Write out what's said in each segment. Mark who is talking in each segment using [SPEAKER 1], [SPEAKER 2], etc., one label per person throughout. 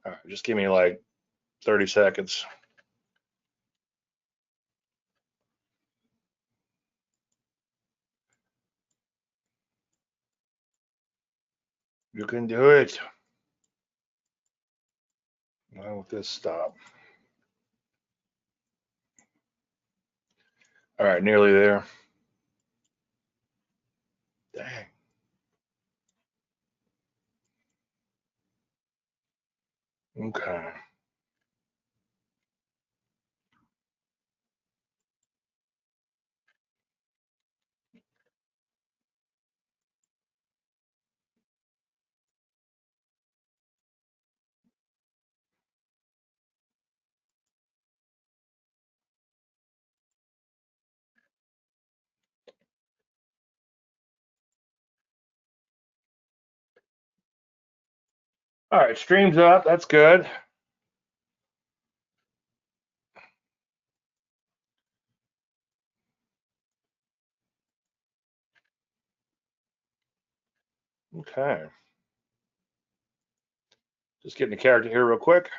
[SPEAKER 1] All right, just give me like 30 seconds. You can do it. Why won't this stop? All right, nearly there. Dang. Okay. All right, stream's up. That's good. Okay. Just getting the character here real quick.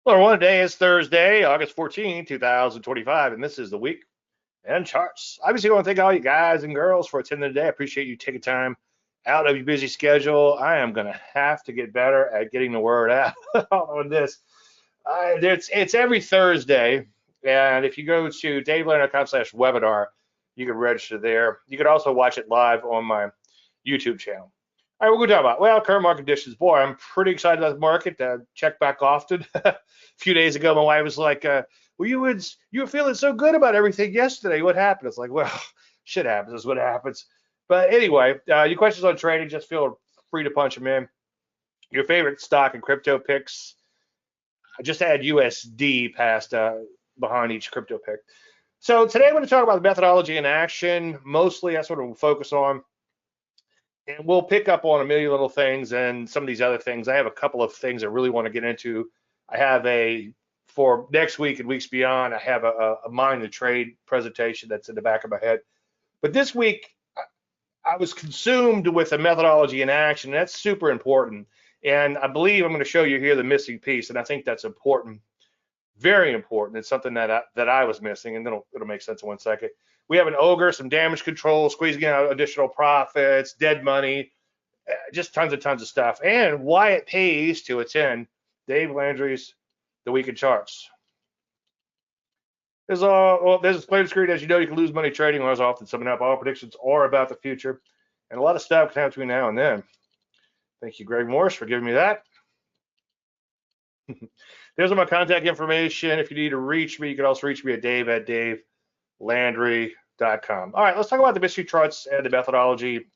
[SPEAKER 1] Well, one day is Thursday, August 14, 2025, and this is the week and charts. Obviously, I want to thank all you guys and girls for attending today. I appreciate you taking time out of your busy schedule. I am going to have to get better at getting the word out on this. It's every Thursday, and if you go to davelandry.com/webinar, you can register there. You can also watch it live on my YouTube channel. All right, we're going to talk about, well, current market conditions. Boy, I'm pretty excited about the market. Check back often. A few days ago, my wife was like, well, you were feeling so good about everything yesterday. What happened? It's like, well, shit happens. Is what happens. But anyway, your questions on trading, just feel free to punch them in. Your favorite stock and crypto picks. I just add USD past behind each crypto pick. So today I'm going to talk about the methodology in action. Mostly that's what we'll focus on. And we'll pick up on a million little things and some of these other things. I have a couple of things I really want to get into. I have for next week and weeks beyond, I have a mind and trade presentation that's in the back of my head. But this week, I was consumed with a methodology in action. That's super important. And I believe I'm going to show you here the missing piece. And I think that's important, very important. It's something that I was missing, and then it'll make sense in 1 second. We have an ogre, some damage control, squeezing out additional profits, dead money, just tons of stuff, and why it pays to attend Dave Landry's The Week in Charts. There's a disclaimer screen. As you know, you can lose money trading, or as often summing up. All predictions are about the future, and a lot of stuff can happen between now and then. Thank you, Greg Morris, for giving me that. There's my contact information. If you need to reach me, you can also reach me at dave@davelandry.com. All right, let's talk about the mystery charts and the methodology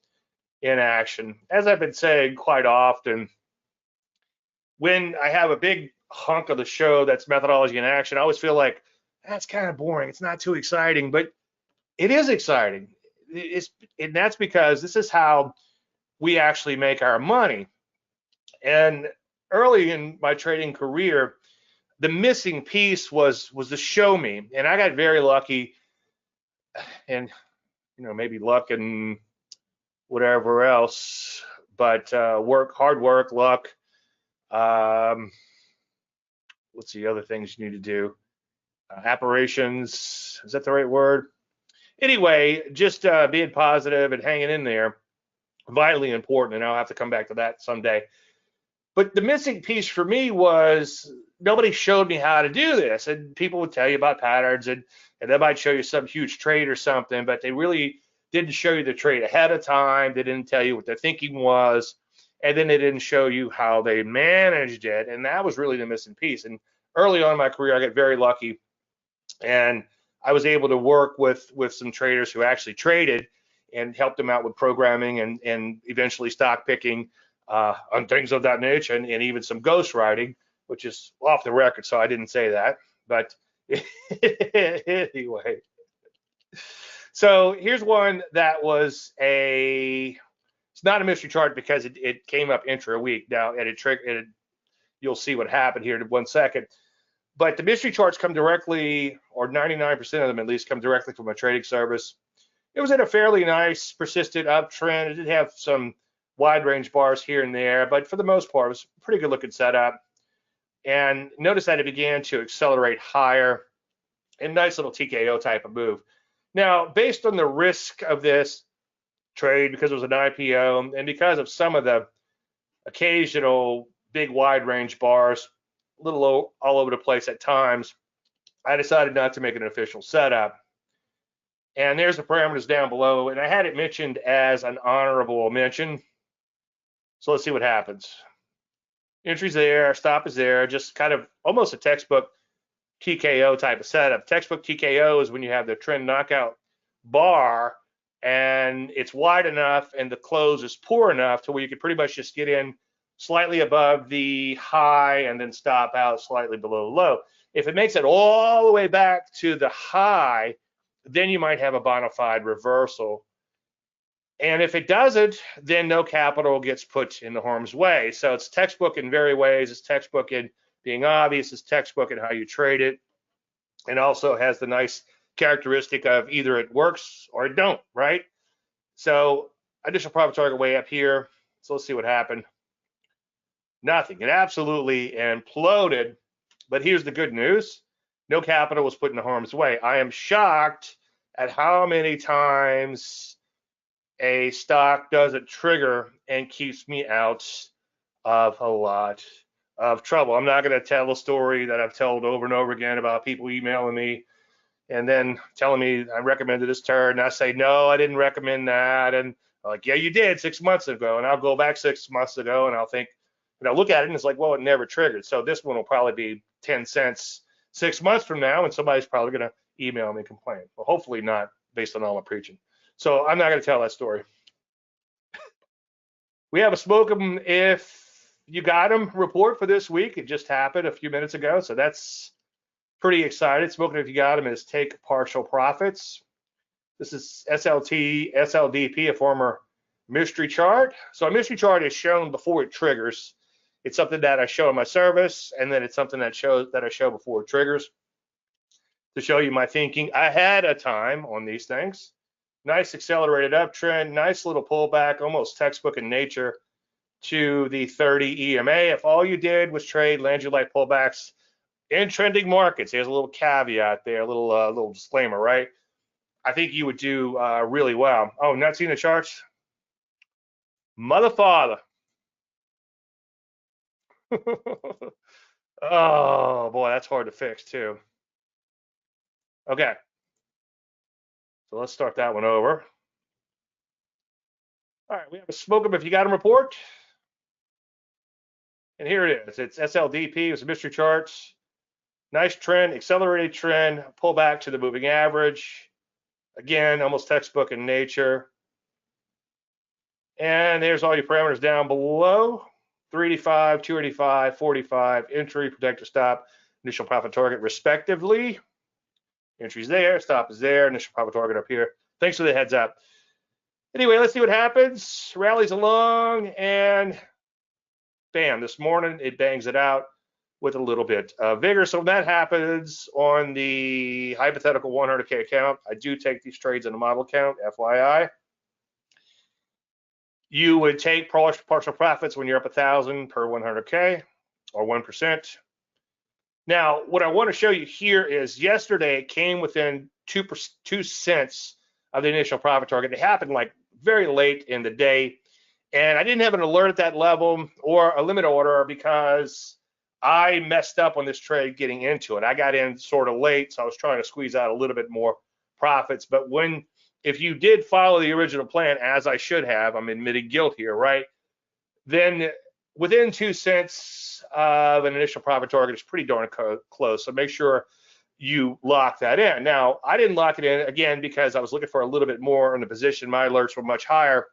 [SPEAKER 1] in action. As I've been saying quite often, when I have a big hunk of the show that's methodology in action, I always feel like that's kind of boring. It's not too exciting, but it is exciting. And that's because this is how we actually make our money. And early in my trading career, the missing piece was the show me, and I got very lucky, and maybe luck and whatever else, but hard work, luck. What's the other things you need to do? Apparitions, is that the right word? Anyway, just being positive and hanging in there, vitally important, and I'll have to come back to that someday. But the missing piece for me was nobody showed me how to do this. And people would tell you about patterns, and they might show you some huge trade or something, but they really didn't show you the trade ahead of time. They didn't tell you what their thinking was, and then they didn't show you how they managed it. And that was really the missing piece. And early on in my career, I got very lucky, and I was able to work with some traders who actually traded and helped them out with programming and eventually stock picking on things of that nature, and even some ghostwriting, which is off the record, so I didn't say that. But anyway, So here's one that was it's not a mystery chart because it came up intra week now, and you'll see what happened here in 1 second. But the mystery charts come directly, or 99% of them at least, come directly from a trading service. It was in a fairly nice, persistent uptrend. It did have some wide range bars here and there, but for the most part, it was a pretty good looking setup. And notice that it began to accelerate higher, a nice little TKO type of move. Now, based on the risk of this trade, because it was an IPO, and because of some of the occasional big wide range bars, a little all over the place at times, I decided not to make an official setup. And there's the parameters down below, and I had it mentioned as an honorable mention. So let's see what happens. Entry's there, stop is there, just kind of almost a textbook TKO type of setup. Textbook TKO is when you have the trend knockout bar and it's wide enough and the close is poor enough to where you could pretty much just get in slightly above the high and then stop out slightly below the low. If it makes it all the way back to the high, then you might have a bona fide reversal. And if it doesn't, then no capital gets put in the harm's way. So it's textbook in very ways. It's textbook in being obvious. It's textbook in how you trade it. And also has the nice characteristic of either it works or it don't, right? So initial profit target way up here. So let's see what happened. Nothing. It absolutely imploded. But here's the good news. No capital was put in the harm's way. I am shocked at how many times a stock doesn't trigger and keeps me out of a lot of trouble. I'm not going to tell a story that I've told over and over again about people emailing me and then telling me I recommended this turn. And I say, no, I didn't recommend that. And I'm like, yeah, you did 6 months ago. And I'll go back 6 months ago and I'll think, and I'll look at it and it's like, well, it never triggered. So this one will probably be 10 cents 6 months from now, and somebody's probably going to email me and complain. Well, hopefully not based on all my preaching. So I'm not going to tell that story. We have a smoke 'em if you got 'em report for this week. It just happened a few minutes ago, so that's pretty excited. Smoking if you got 'em is take partial profits. This is SLT, SLDP, a former mystery chart. So a mystery chart is shown before it triggers. It's something that I show in my service, and then it's something that I show before it triggers to show you my thinking ahead of time on these things. Nice accelerated uptrend, nice little pullback, almost textbook in nature to the 30 EMA. If all you did was trade Landry Light pullbacks in trending markets, there's a little caveat there, a little disclaimer, right? I think you would do really well. Oh, not seeing the charts? Mother father. Oh boy, that's hard to fix too. Okay, so let's start that one over. All right, we have a smoke 'em if you got 'em report. And here it is. It's SLDP. It's a mystery charts. Nice trend, accelerated trend, pull back to the moving average. Again, almost textbook in nature. And there's all your parameters down below. 385, 285, 45, entry, protector, stop, initial profit target, respectively. Entry's there, stop is there, initial profit target up here. Thanks for the heads up. Anyway, let's see what happens. Rallies along, and bam, this morning it bangs it out with a little bit of vigor. So when that happens on the hypothetical 100K account, I do take these trades in a model account, FYI. You would take partial profits when you're up 1,000 per 100K or 1%. Now, what I want to show you here is yesterday it came within 2 cents of the initial profit target. It happened like very late in the day, and I didn't have an alert at that level or a limit order because I messed up on this trade getting into it. I got in sort of late, so I was trying to squeeze out a little bit more profits. But if you did follow the original plan, as I should have, I'm admitting guilt here, right? Then within 2 cents of an initial profit target is pretty darn close. So make sure you lock that in. Now, I didn't lock it in, again, because I was looking for a little bit more in the position. My alerts were much higher.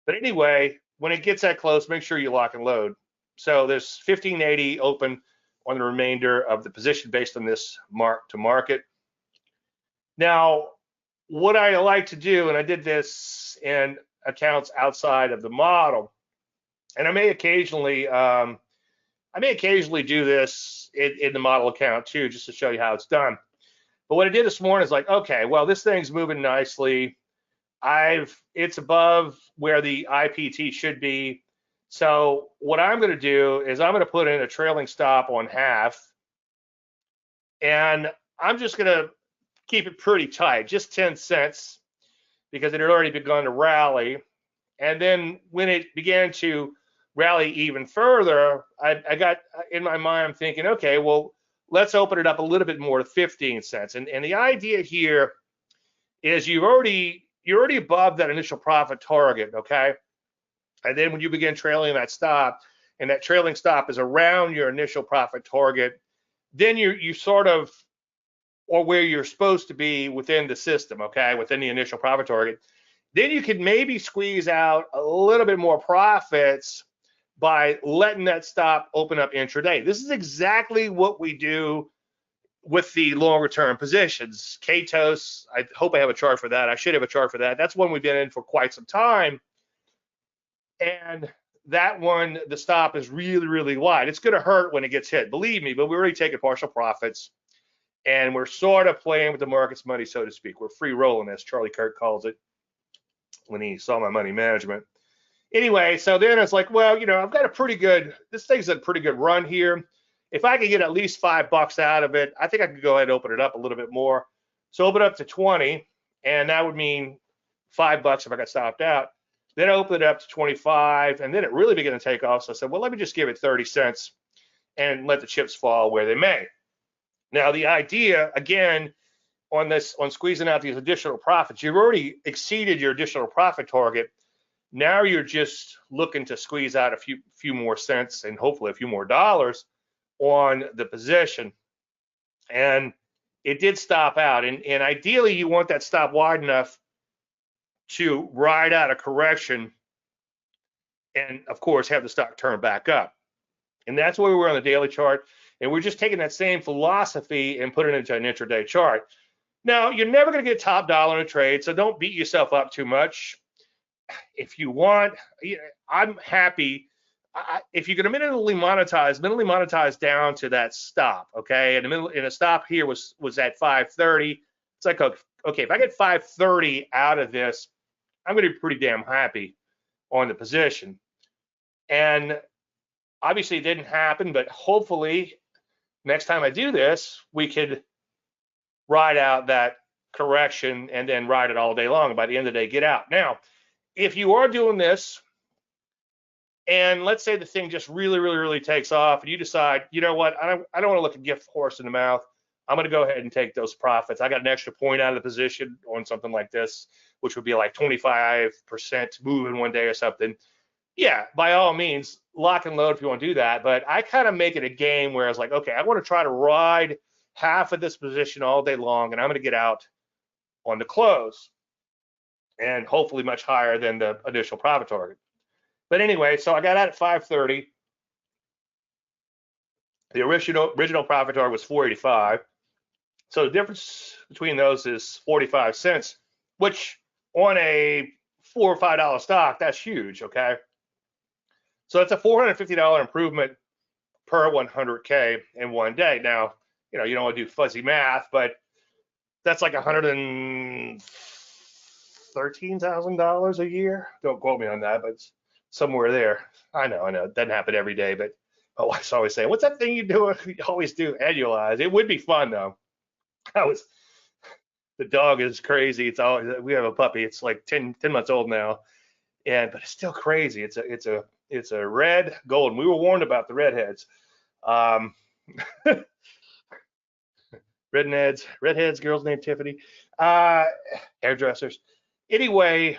[SPEAKER 1] But anyway, when it gets that close, make sure you lock and load. So there's 1580 open on the remainder of the position based on this mark to market. Now, what I like to do, and I did this in accounts outside of the model, and I may occasionally do this in the model account too, just to show you how it's done. But what I did this morning is like, okay, well, this thing's moving nicely. It's above where the IPT should be. So what I'm going to do is I'm going to put in a trailing stop on half, and I'm just going to keep it pretty tight, just 10 cents, because it had already begun to rally. And then when it began to rally even further, I got in my mind, I'm thinking, okay, well, let's open it up a little bit more to 15 cents. And the idea here is you're already above that initial profit target, okay? And then when you begin trailing that stop, and that trailing stop is around your initial profit target, then you sort of, or where you're supposed to be within the system, okay, within the initial profit target, then you could maybe squeeze out a little bit more profits by letting that stop open up intraday. This is exactly what we do with the longer term positions. KTOS, I hope I have a chart for that. I should have a chart for that. That's one we've been in for quite some time. And that one, the stop is really, really wide. It's going to hurt when it gets hit, believe me, but we're already taking partial profits. And we're sort of playing with the market's money, so to speak. We're free rolling, as Charlie Kirk calls it when he saw my money management. Anyway, so then it's like, well, I've got this thing's a pretty good run here. If I could get at least $5 out of it, I think I could go ahead and open it up a little bit more. So open it up to 20, and that would mean $5 if I got stopped out. Then I opened it up to 25, and then it really began to take off. So I said, well, let me just give it 30 cents and let the chips fall where they may. Now, the idea, again, on squeezing out these additional profits, you've already exceeded your additional profit target. Now you're just looking to squeeze out a few more cents and hopefully a few more dollars on the position. And it did stop out. And ideally, you want that stop wide enough to ride out a correction and, of course, have the stock turn back up. And that's where we're on the daily chart. And we're just taking that same philosophy and putting it into an intraday chart. Now, you're never going to get top dollar in a trade, so don't beat yourself up too much. If you want, I'm happy. If you're going to minimally monetize down to that stop, okay? And a stop here was at 530. It's like, okay, if I get 530 out of this, I'm going to be pretty damn happy on the position. And obviously it didn't happen, but hopefully next time I do this, we could ride out that correction and then ride it all day long. And by the end of the day, get out. Now, if you are doing this, and let's say the thing just really, really, really takes off, and you decide, you know what, I don't want to look a gift horse in the mouth. I'm going to go ahead and take those profits. I got an extra point out of the position on something like this, which would be like 25% move in one day or something. Yeah, by all means, lock and load if you want to do that. But I kind of make it a game where it's like, okay, I want to try to ride half of this position all day long, and I'm going to get out on the close, and hopefully much higher than the initial profit target. But anyway, so I got out at 530. The original profit target was 485. So the difference between those is 45 cents, which on a $4 or $5 stock, that's huge, okay? So that's a $450 improvement per 100K in one day. Now, you don't want to do fuzzy math, but that's like $113,000 a year. Don't quote me on that, but it's somewhere there. I know. It doesn't happen every day, but my wife's always saying, what's that thing you do? You always do annualize. It would be fun though. The dog is crazy. We have a puppy. It's like 10 months old now. But it's still crazy. It's a red golden. We were warned about the redheads. Redheads, girls named Tiffany, hairdressers. Anyway,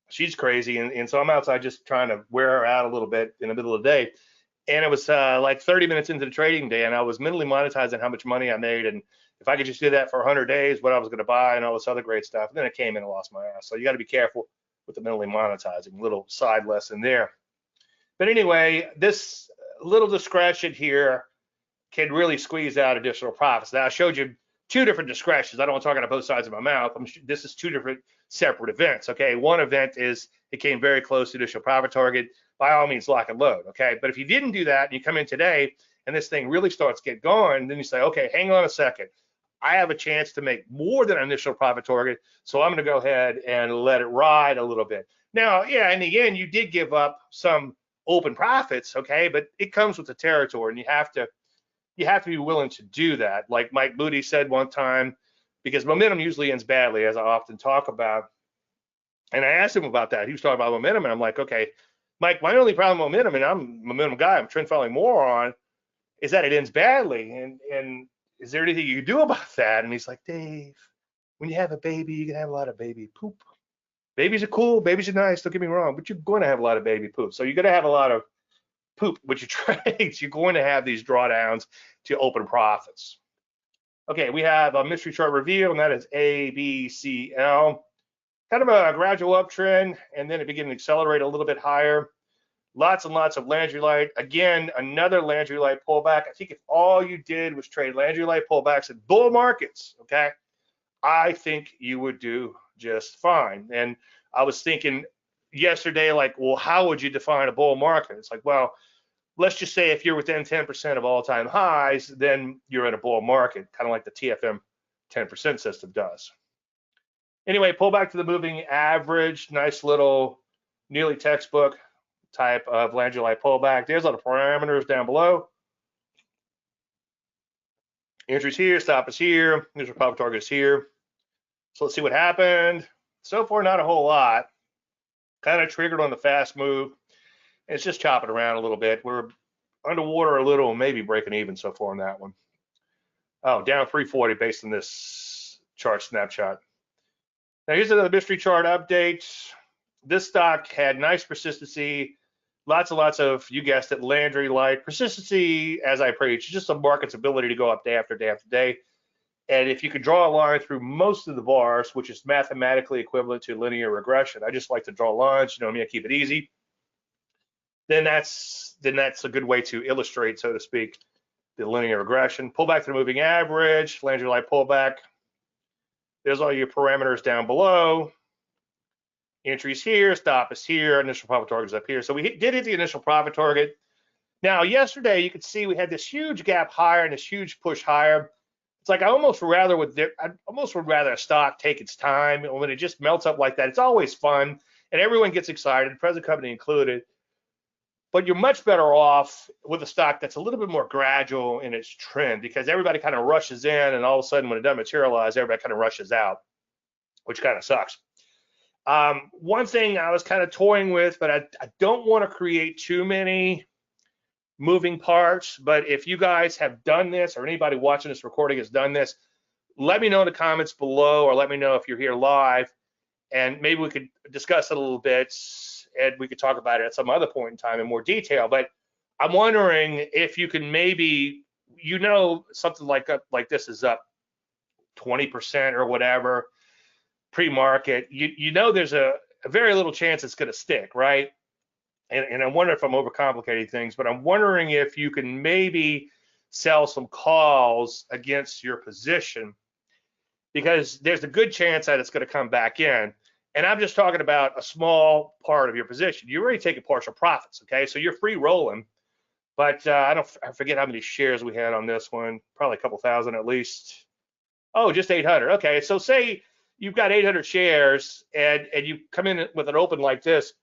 [SPEAKER 1] she's crazy, and so I'm outside just trying to wear her out a little bit in the middle of the day. And it was like 30 minutes into the trading day, and I was mentally monetizing how much money I made, and if I could just do that for 100 days, what I was going to buy, and all this other great stuff. And then it came in and lost my ass. So you got to be careful with the mentally monetizing. Little side lesson there. But anyway, this little discretion here can really squeeze out additional profits. Now I showed you two different discretions. I don't want to talk out of both sides of my mouth. This is two different separate events. Okay, one event is it came very close to initial profit target. By all means, lock and load. Okay, but if you didn't do that and you come in today and this thing really starts to get going, then you say, okay, hang on a second. I have a chance to make more than initial profit target, so I'm going to go ahead and let it ride a little bit. Now, yeah, in the end, you did give up some open profits, okay, but it comes with the territory, and you have to be willing to do that. Like Mike Moody said one time, because momentum usually ends badly, as I often talk about. And I asked him about that. He was talking about momentum, and I'm like, okay, Mike, my only problem with momentum, and I'm a momentum guy, I'm a trend following moron, is that it ends badly. And is there anything you can do about that? And he's like, Dave, when you have a baby, you can have a lot of baby poop. Babies are cool, babies are nice, don't get me wrong, but you're going to have a lot of baby poop. So you're going to have a lot of poop with your trades. You're going to have these drawdowns to open profits. Okay, we have a mystery chart review, and that is ABCL. Kind of a gradual uptrend, and then it began to accelerate a little bit higher. Lots and lots of Landry Light. Again, another Landry Light pullback. I think if all you did was trade Landry Light pullbacks in bull markets, okay, I think you would do just fine. And I was thinking yesterday, like, well, how would you define a bull market? It's like, well, let's just say if you're within 10% of all-time highs, then you're in a bull market, kind of like the TFM 10% system does. Anyway, pull back to the moving average. Nice little nearly textbook type of Landry Light pullback. There's all the parameters down below. Entries here, stop is here. There's our profit targets here. So let's see what happened. So far, not a whole lot. Kind of triggered on the fast move. It's just chopping around a little bit. We're underwater a little, maybe breaking even so far on that one. Oh, down 340 based on this chart snapshot. Now here's another mystery chart update. This stock had nice persistency, lots and lots of, you guessed it, Landry Light. Persistency, as I preach, just the market's ability to go up day after day after day. And if you could draw a line through most of the bars, which is mathematically equivalent to linear regression, I just like to draw lines, you know what I mean, I keep it easy. Then that's a good way to illustrate, so to speak, the linear regression. Pull back to the moving average, Landry Light pullback. There's all your parameters down below. Entries here, stop is here, initial profit target is up here. So we did hit the initial profit target. Now, yesterday, you could see we had this huge gap higher and this huge push higher. It's like I almost would rather a stock take its time. When it just melts up like that, it's always fun, and everyone gets excited, the present company included. But you're much better off with a stock that's a little bit more gradual in its trend, because everybody kind of rushes in, and all of a sudden when it doesn't materialize, everybody kind of rushes out, which kind of sucks. One thing I was kind of toying with, but I don't want to create too many moving parts. But if you guys have done this, or anybody watching this recording has done this, let me know in the comments below, or let me know if you're here live, and maybe we could discuss it a little bit, and we could talk about it at some other point in time in more detail. But I'm wondering if you can maybe, something like this is up 20% or whatever pre-market, there's a very little chance it's going to stick, right? And I wonder if I'm overcomplicating things, but I'm wondering if you can maybe sell some calls against your position, because there's a good chance that it's going to come back in. And I'm just talking about a small part of your position. You're already taking partial profits, okay? So you're free rolling, but I forget how many shares we had on this one, probably a couple thousand at least. Oh, just 800. Okay, so say you've got 800 shares and you come in with an open like this.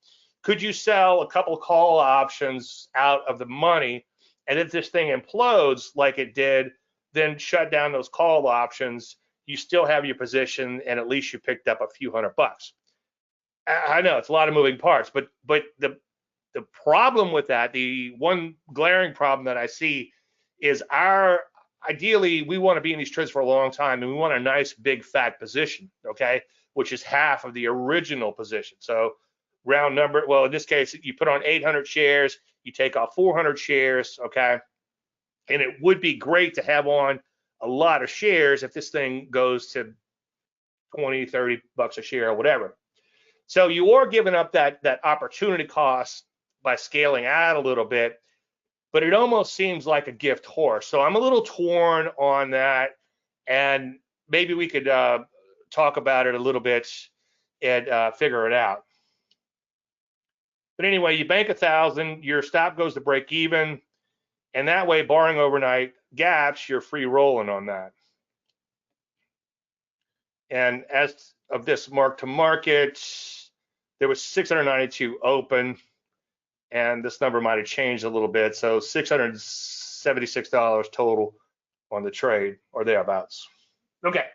[SPEAKER 1] Could you sell a couple call options out of the money, and if this thing implodes like it did, then shut down those call options? You still have your position, and at least you picked up a few $100. I know it's a lot of moving parts, but the problem with that, the one glaring problem that I see is ideally we want to be in these trades for a long time, and we want a nice big fat position, okay, which is half of the original position. So round number, well, in this case, you put on 800 shares, you take off 400 shares, okay, and it would be great to have on a lot of shares if this thing goes to 20, 30 bucks a share or whatever. So you are giving up that opportunity cost by scaling out a little bit, but it almost seems like a gift horse. So I'm a little torn on that. and maybe we could talk about it a little bit and figure it out. But anyway, you bank 1,000, your stop goes to break even, and that way, barring overnight gaps, you're free rolling on that. And as of this mark to market, there was 692 open, and this number might have changed a little bit. So $676 total on the trade or thereabouts. Okay.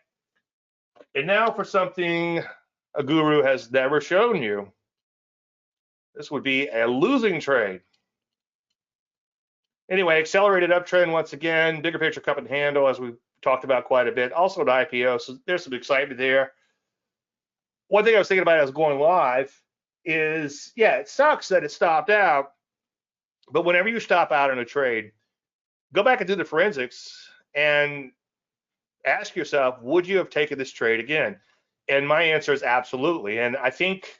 [SPEAKER 1] And now for something a guru has never shown you. This would be a losing trade. Anyway, accelerated uptrend once again, bigger picture cup and handle as we talked about quite a bit. Also an IPO, so there's some excitement there. One thing I was thinking about as going live is, yeah, it sucks that it stopped out, but whenever you stop out in a trade, go back and do the forensics and ask yourself, would you have taken this trade again? And my answer is absolutely. And I think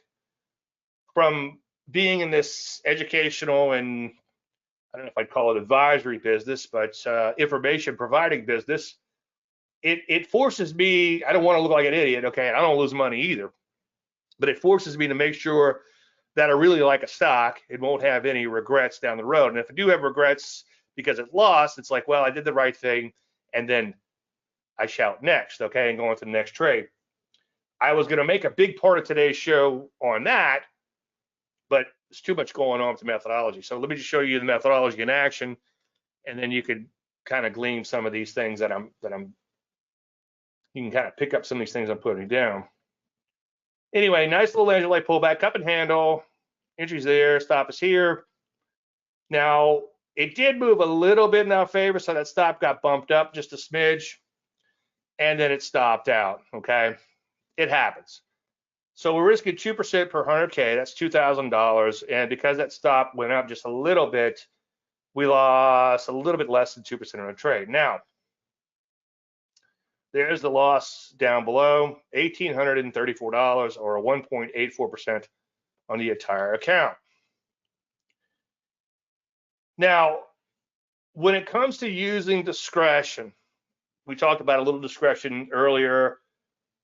[SPEAKER 1] from being in this educational and I don't know if I'd call it advisory business, but information providing business, it forces me, I don't want to look like an idiot, okay, I don't lose money either, but it forces me to make sure that I really like a stock and won't have any regrets down the road. And if I do have regrets because it lost, it's like, well, I did the right thing, and then I shout next, okay, and go on to the next trade. I was going to make a big part of today's show on that, but there's too much going on with the methodology. So let me just show you the methodology in action, and then you could kind of glean some of these things that you can kind of pick up some of these things I'm putting down. Anyway, nice little angel light pullback, cup and handle, entries there, stop is here. Now, it did move a little bit in our favor, so that stop got bumped up just a smidge, and then it stopped out, okay? It happens. So we're risking 2% per 100K, that's $2,000, and because that stop went up just a little bit, we lost a little bit less than 2% on a trade. Now, there's the loss down below, $1,834 or a 1.84% on the entire account. Now, when it comes to using discretion, we talked about a little discretion earlier.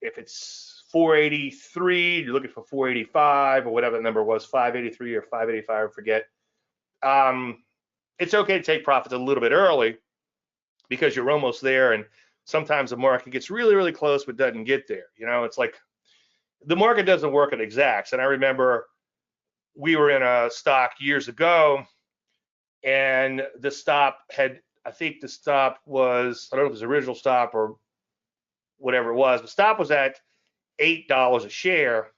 [SPEAKER 1] If it's 483, you're looking for 485 or whatever the number was, 583 or 585, I forget. It's okay to take profits a little bit early because you're almost there, and sometimes the market gets really, really close but doesn't get there. You know, it's like the market doesn't work at exacts. And I remember we were in a stock years ago, and the stop had, I think the stop was, I don't know if it was the original stop or whatever it was, the stop was at $8 a share,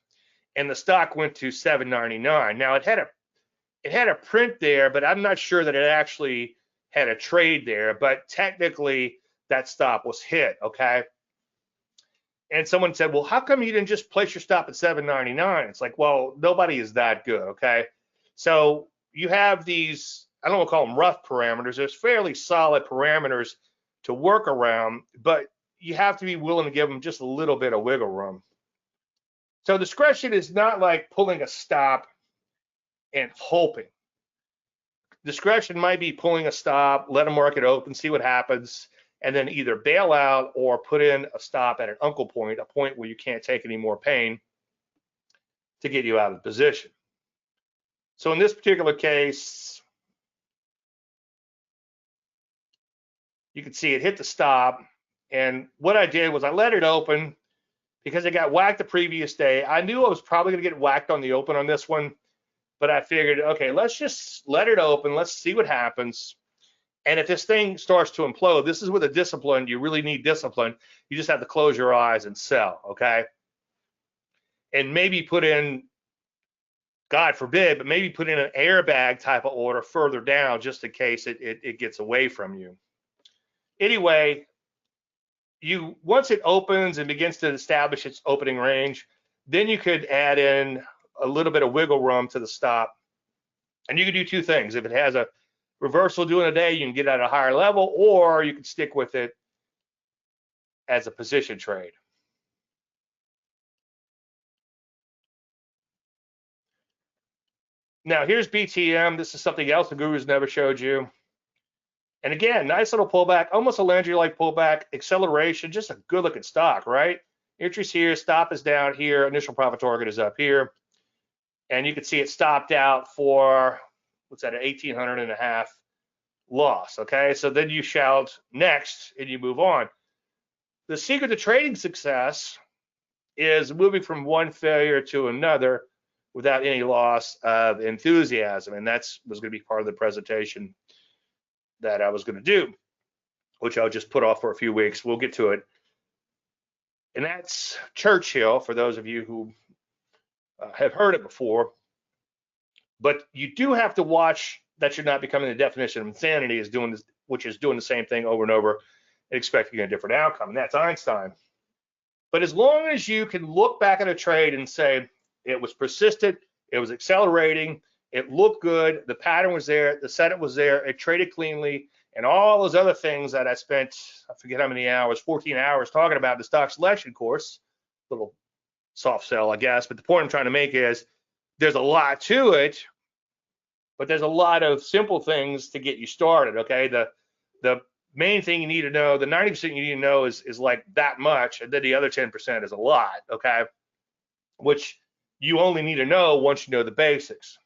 [SPEAKER 1] and the stock went to $7.99. Now it had a print there, but I'm not sure that it actually had a trade there, but technically that stop was hit, okay? And someone said, well, how come you didn't just place your stop at $7.99? It's like, well, nobody is that good, okay? So you have these, I don't want to call them rough parameters. There's fairly solid parameters to work around, but you have to be willing to give them just a little bit of wiggle room. So discretion is not like pulling a stop and hoping. Discretion might be pulling a stop, let a market open, see what happens, and then either bail out or put in a stop at an uncle point, a point where you can't take any more pain to get you out of the position. So in this particular case, you can see it hit the stop, and what I did was I let it open because it got whacked the previous day. I knew I was probably going to get whacked on the open on this one, but I figured, okay, let's just let it open. Let's see what happens. And if this thing starts to implode, this is with a discipline. You really need discipline. You just have to close your eyes and sell, okay? And maybe put in, God forbid, but maybe put in an airbag type of order further down just in case it gets away from you. Anyway, once it opens and begins to establish its opening range, then you could add in a little bit of wiggle room to the stop. And you can do two things. If it has a reversal during the day, you can get at a higher level, or you can stick with it as a position trade. Now here's BTM. This is something else the gurus never showed you. And again, nice little pullback, almost a Landry-like pullback, acceleration, just a good looking stock, right? Entry's here, stop is down here, initial profit target is up here. And you can see it stopped out for, what's that, an 1,800 and a half loss, okay? So then you shout next and you move on. The secret to trading success is moving from one failure to another without any loss of enthusiasm. And that's was going to be part of the presentation that I was going to do, which I'll just put off for a few weeks. We'll get to it. And that's Churchill, for those of you who have heard it before. But you do have to watch that you're not becoming the definition of insanity, is doing this, which is doing the same thing over and over and expecting a different outcome. And that's Einstein. But as long as you can look back at a trade and say it was persistent, it was accelerating, it looked good, the pattern was there, the setup was there, it traded cleanly, and all those other things that I spent, I forget how many hours, 14 hours talking about in the stock selection course, little soft sell, I guess. But the point I'm trying to make is there's a lot to it, but there's a lot of simple things to get you started, okay? The main thing you need to know, the 90% you need to know is like that much, and then the other 10% is a lot, okay? Which you only need to know once you know the basics.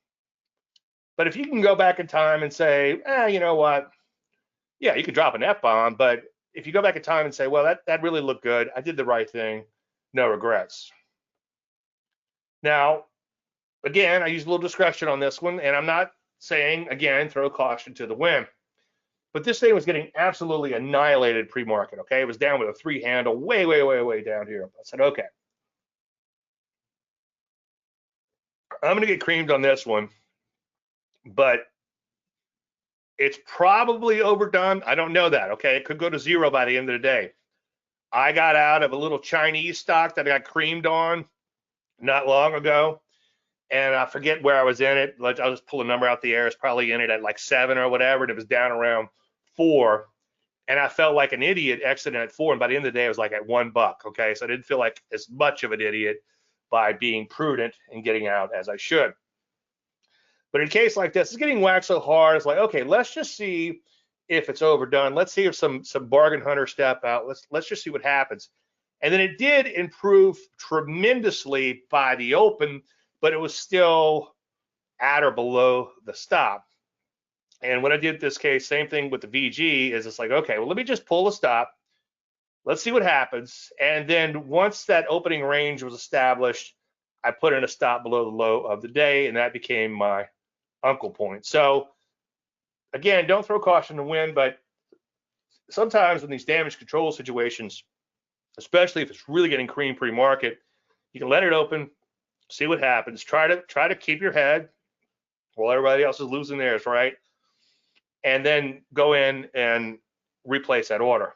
[SPEAKER 1] But if you can go back in time and say, you know what? Yeah, you could drop an F-bomb, but if you go back in time and say, well, that really looked good, I did the right thing, no regrets. Now, again, I use a little discretion on this one, and I'm not saying, again, throw caution to the wind. But this thing was getting absolutely annihilated pre-market, okay? It was down with a 3 handle, way, way, way, way down here. I said, okay, I'm going to get creamed on this one, but it's probably overdone. I don't know that, okay? It could go to zero by the end of the day. I got out of a little Chinese stock that I got creamed on not long ago, and I forget where I was in it. I'll just pull a number out the air. It's probably in it at like 7 or whatever, and it was down around 4. And I felt like an idiot exiting at 4, and by the end of the day, it was like at $1, okay? So I didn't feel like as much of an idiot by being prudent and getting out as I should. But in a case like this, it's getting whacked so hard, it's like, okay, let's just see if it's overdone. Let's see if some bargain hunters step out. Let's just see what happens. And then it did improve tremendously by the open, but it was still at or below the stop. And when I did this case, same thing with the VG, is it's like, okay, well, let me just pull the stop. Let's see what happens. And then once that opening range was established, I put in a stop below the low of the day, and that became my uncle point. So again, don't throw caution to the wind, but sometimes in these damage control situations, especially if it's really getting cream pre-market, you can let it open, see what happens. Try to keep your head while everybody else is losing theirs, right? And then go in and replace that order.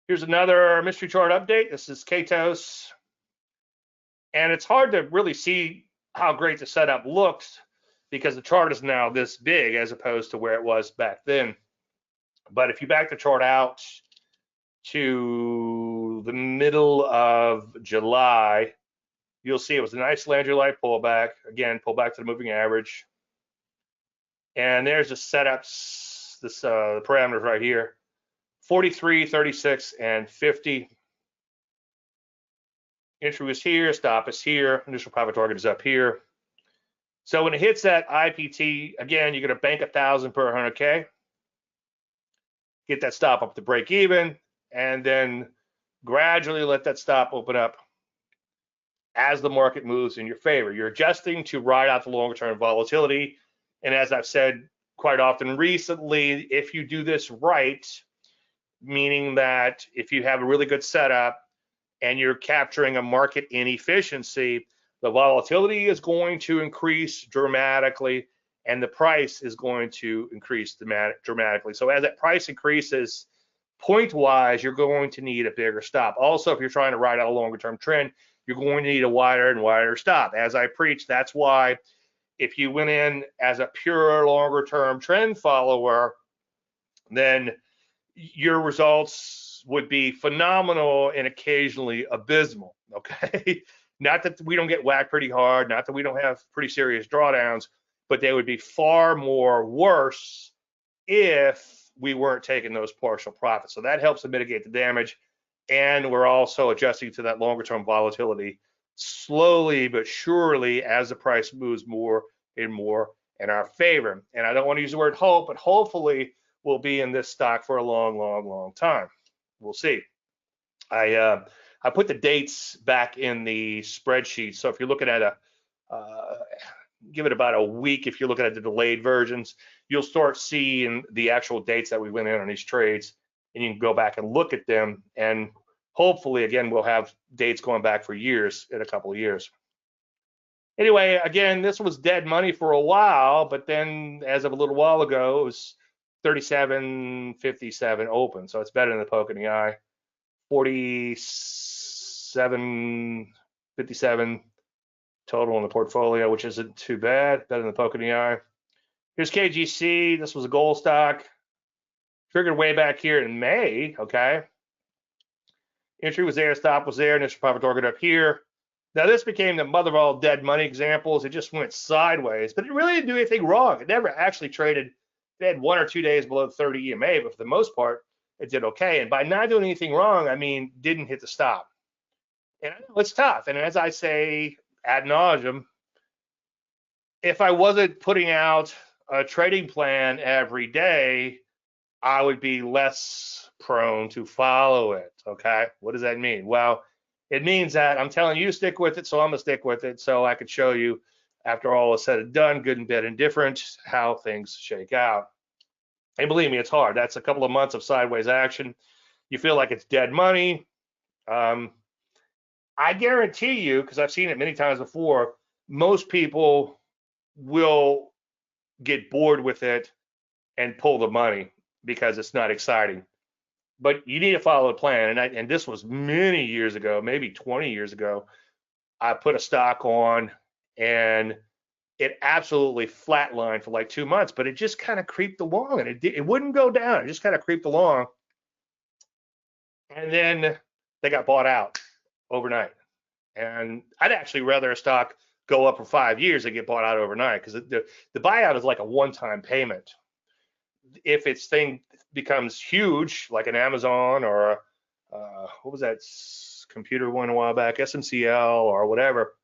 [SPEAKER 1] Here's another mystery chart update. This is Katos. And it's hard to really see how great the setup looks because the chart is now this big as opposed to where it was back then. But if you back the chart out to the middle of July, you'll see it was a nice Landry-like pullback. Again, pull back to the moving average. And there's the setups, the parameters right here, 43, 36, and 50. Entry is here, stop is here, initial profit target is up here. So when it hits that IPT, again, you're going to bank 1,000 per 100K, get that stop up to break even, and then gradually let that stop open up as the market moves in your favor. You're adjusting to ride out the longer term volatility. And as I've said quite often recently, if you do this right, meaning that if you have a really good setup and you're capturing a market inefficiency, the volatility is going to increase dramatically and the price is going to increase dramatically. So as that price increases, point-wise, you're going to need a bigger stop. Also, if you're trying to ride out a longer-term trend, you're going to need a wider and wider stop. As I preach, that's why if you went in as a pure longer-term trend follower, then your results would be phenomenal and occasionally abysmal, okay? Not that we don't get whacked pretty hard, not that we don't have pretty serious drawdowns, but they would be far more worse if we weren't taking those partial profits. So that helps to mitigate the damage. And we're also adjusting to that longer term volatility slowly but surely as the price moves more and more in our favor. And I don't want to use the word hope, but hopefully we'll be in this stock for a long, long, long time. We'll see. I put the dates back in the spreadsheet. So if you're looking at give it about a week, if you're looking at the delayed versions, you'll start seeing the actual dates that we went in on these trades, and you can go back and look at them. And hopefully, again, we'll have dates going back for years in a couple of years. Anyway, again, this was dead money for a while, but then as of a little while ago, it was 37.57 open. So it's better than the poke in the eye. 47.57 total in the portfolio, which isn't too bad, better than the poke in the eye. Here's KGC. This was a gold stock. Triggered way back here in May, okay? Entry was there, stop was there, initial profit target up here. Now this became the mother of all dead money examples. It just went sideways, but it really didn't do anything wrong. It never actually traded. It had 1 or 2 days below 30 EMA, but for the most part, it did okay. And by not doing anything wrong, I mean, didn't hit the stop. And I know it's tough. And as I say ad nauseum, if I wasn't putting out a trading plan every day, I would be less prone to follow it. Okay. What does that mean? Well, it means that I'm telling you to stick with it, so I'm gonna stick with it, so I could show you, after all is said and done, good and bad and different, how things shake out. And believe me, it's hard. That's a couple of months of sideways action. You feel like it's dead money. I guarantee you, because I've seen it many times before, most people will get bored with it and pull the money because it's not exciting. But you need to follow the plan. And this was many years ago, maybe 20 years ago. I put a stock on and it absolutely flatlined for like 2 months, but it just kind of creeped along, and it wouldn't go down. It just kind of creeped along. And then they got bought out overnight. And I'd actually rather a stock go up for 5 years than get bought out overnight, because the buyout is like a one-time payment. If its thing becomes huge, like an Amazon or what was that computer one a while back, SMCL or whatever,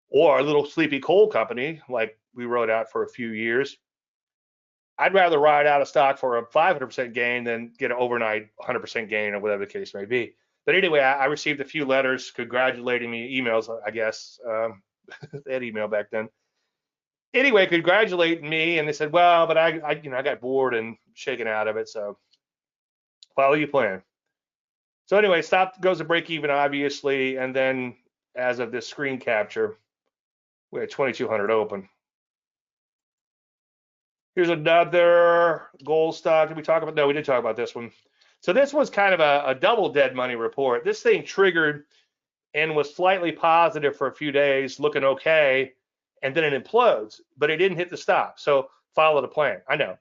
[SPEAKER 1] or a little sleepy coal company like we rode out for a few years, I'd rather ride out a stock for a 500% gain than get an overnight 100% gain, or whatever the case may be. But anyway, I received a few letters congratulating me, emails, I guess. They had email back then. Anyway, congratulating me, and they said, well, but I got bored and shaken out of it, so follow your plan. So anyway, stop goes to break even, obviously, and then as of this screen capture, we had 2,200 open. Here's another gold stock. Did we talk about? No, we did talk about this one. So this was kind of a double dead money report. This thing triggered and was slightly positive for a few days, looking okay, and then it implodes, but it didn't hit the stop. So follow the plan. I know,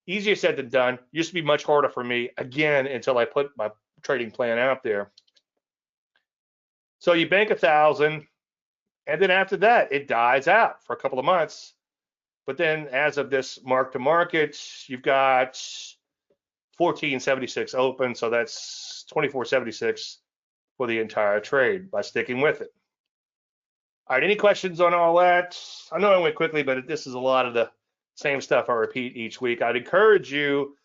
[SPEAKER 1] easier said than done. Used to be much harder for me, again, until I put my trading plan out there. So you bank 1,000, and then after that, it dies out for a couple of months. But then as of this mark to market, you've got 1476 open, so that's 2476 for the entire trade by sticking with it. All right, any questions on all that? I know I went quickly, but this is a lot of the same stuff I repeat each week. I'd encourage you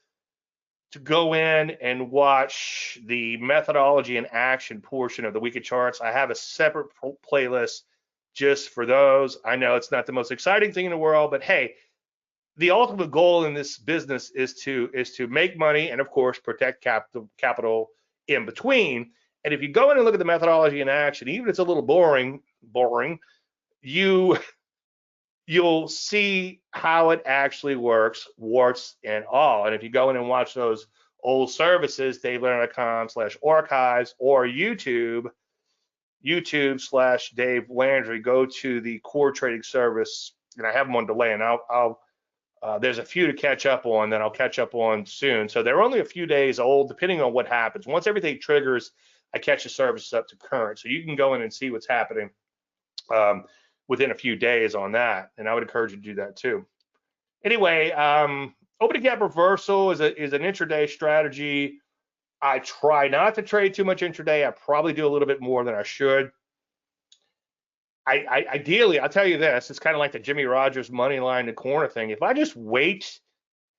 [SPEAKER 1] to go in and watch the methodology and action portion of the weekly charts. I have a separate playlist just for those. I know it's not the most exciting thing in the world, but hey, the ultimate goal in this business is to make money and, of course, protect capital in between. And if you go in and look at the methodology in action, even if it's a little boring, you'll see how it actually works, warts and all. And if you go in and watch those old services, davelearn.com/archives, or YouTube/Dave Landry, go to the core trading service, and I have them on delay, and there's a few to catch up on that I'll catch up on soon. So they're only a few days old, depending on what happens. Once everything triggers, I catch the services up to current, so you can go in and see what's happening. within a few days on that, and I would encourage you to do that too. Anyway, opening gap reversal is an intraday strategy. I try not to trade too much intraday. I probably do a little bit more than I should. Ideally, I'll tell you this, it's kind of like the Jimmy Rogers money line the corner thing. If I just wait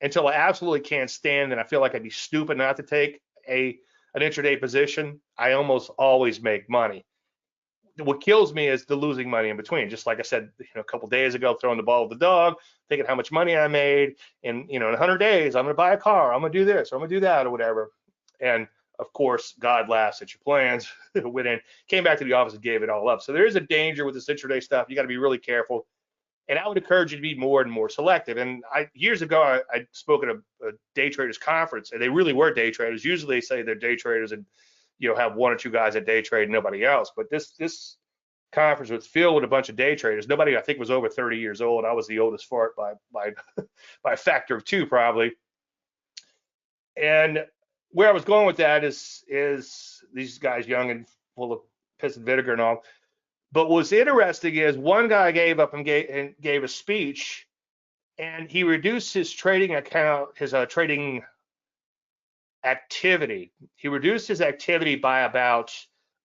[SPEAKER 1] until I absolutely can't stand and I feel like I'd be stupid not to take an intraday position, I almost always make money. What kills me is the losing money in between. Just like I said, a couple days ago, throwing the ball with the dog, thinking how much money I made, and in 100 days, I'm going to buy a car, I'm going to do this, or I'm going to do that, or whatever. And of course, God laughs at your plans. Went in, came back to the office and gave it all up. So there is a danger with this intraday stuff. You got to be really careful. And I would encourage you to be more and more selective. And years ago, I spoke at a day traders conference, and they really were day traders. Usually they say they're day traders and have one or two guys that day trade and nobody else. But this conference was filled with a bunch of day traders. Nobody, I think, was over 30 years old. I was the oldest fart by by a factor of 2 probably. And where I was going with that is these guys young and full of piss and vinegar and all. But what's interesting is one guy gave up and gave a speech, and he reduced his trading account, his trading activity. He reduced his activity by about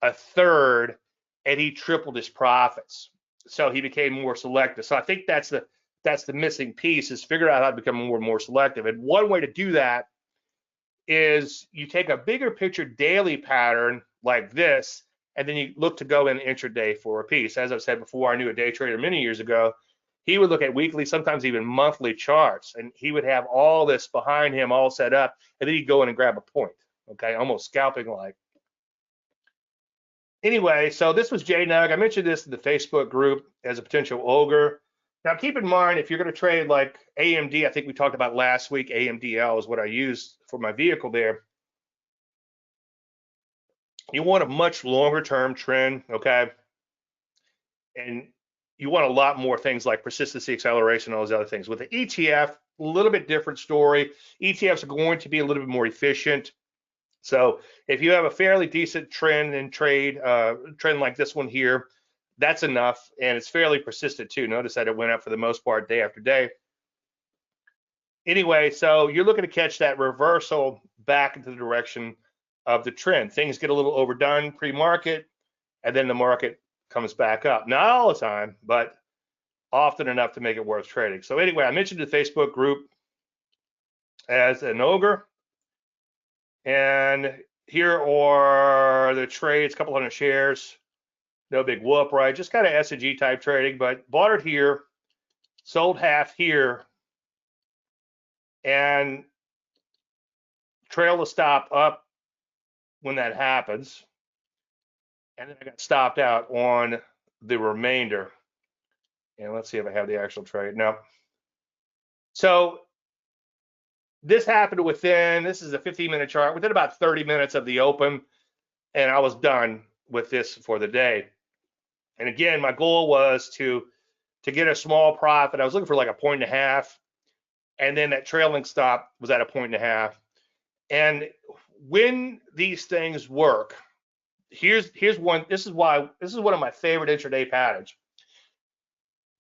[SPEAKER 1] a third, and he tripled his profits. So he became more selective. So I think that's the missing piece, is figure out how to become more and more selective. And one way to do that is you take a bigger picture daily pattern like this, and then you look to go in intraday for a piece. As I've said before, I knew a day trader many years ago. He would look at weekly, sometimes even monthly charts, and he would have all this behind him all set up, and then he'd go in and grab a point, okay, almost scalping like. Anyway, so this was J-Nug. I mentioned this in the Facebook group as a potential ogre. Now, keep in mind, if you're going to trade like AMD, I think we talked about last week, AMDL is what I used for my vehicle there. You want a much longer term trend, okay? And you want a lot more things like persistency, acceleration, all those other things. With the ETF, a little bit different story. ETFs are going to be a little bit more efficient. So if you have a fairly decent trend and trade like this one here, that's enough, and it's fairly persistent too. Notice that it went up for the most part day after day. Anyway, so you're looking to catch that reversal back into the direction of the trend. Things get a little overdone pre-market, and then the market comes back up. Not all the time, but often enough to make it worth trading. So anyway, I mentioned the Facebook group as an ogre, and here are the trades, a couple hundred shares. No big whoop, right? Just kind of S&G type trading, but bought it here, sold half here, and trail the stop up when that happens. And then I got stopped out on the remainder. And let's see if I have the actual trade. No. So this happened this is a 15-minute chart, within about 30 minutes of the open, and I was done with this for the day. And again, my goal was to get a small profit. I was looking for like 1.5, and then that trailing stop was at 1.5. And when these things work, here's one. This is one of my favorite intraday patterns,